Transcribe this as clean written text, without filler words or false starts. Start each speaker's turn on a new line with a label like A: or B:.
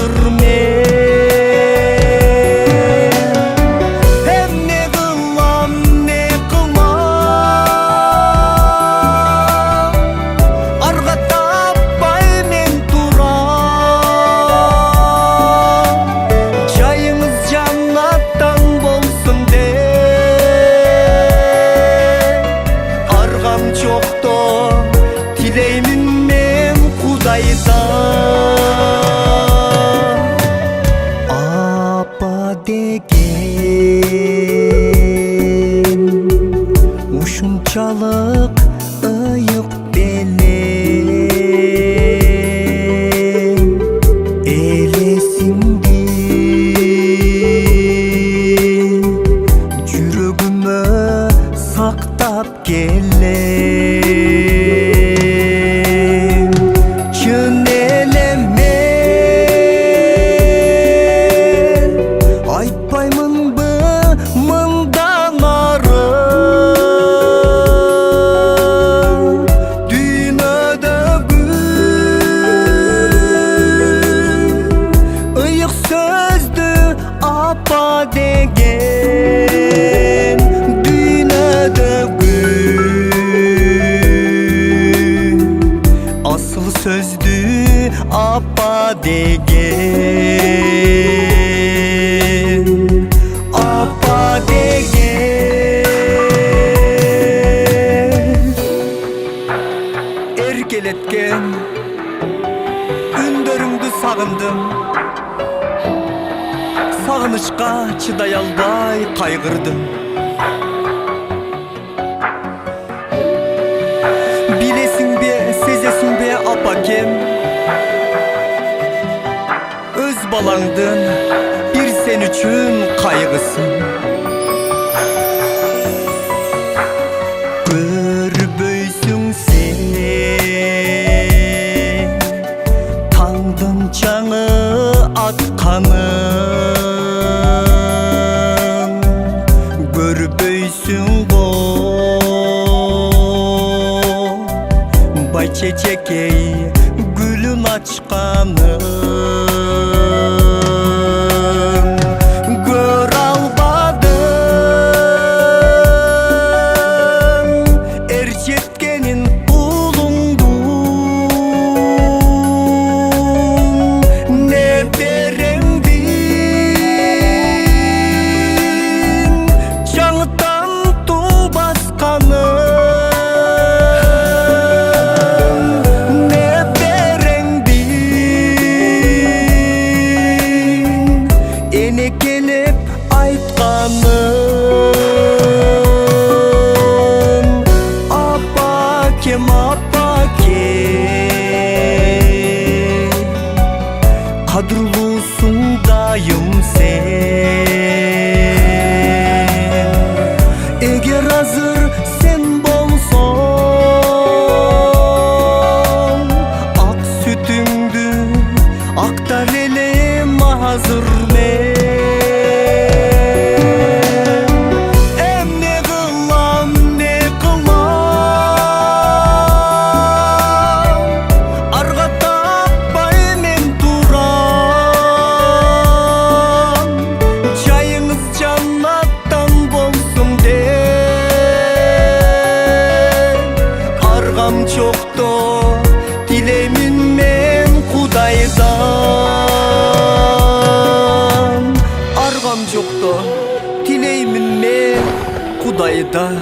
A: hazır men. Hem ne kılam ne kılmam, arga tapmay men turam. Jayыңыз jannattan bolsun de, argam jokto tileymin men Kudaydan. Apa деген ушунчалык ыйык белем, элесиңди жүрөгүмө сактап келем. Чын эле мен айтпаймынбы мындан ары, дүйнөдөгү ыйык сөздү апа деген, дүйнөдөгү асыл сөздү апа деген, апа деген. Эркелеткен үндөрүңдү сагындым, сагынычка чыдай албай кайгырдым. Билесиңбе, сезесиңбе апакем, өз балаңдын бир сен үчүн кайгысын. Көрбөйсүң сен таңдын чаңы атканын, көрбөйсүң го бай чечекей гүлүн ачканын. Көрө албадым эр жеткенин уулуңдун, неберемдин жаңыдан туу басканын. Келип айтканын, апакем, апакем, кадырлуусуң дайым сен. Эгер азыр сен болсоң, ак сүтүңдү актар элем азыр мен. Жокто тилеймин мен Кудайдан, аргам жокто тилеймин мен Кудайдан.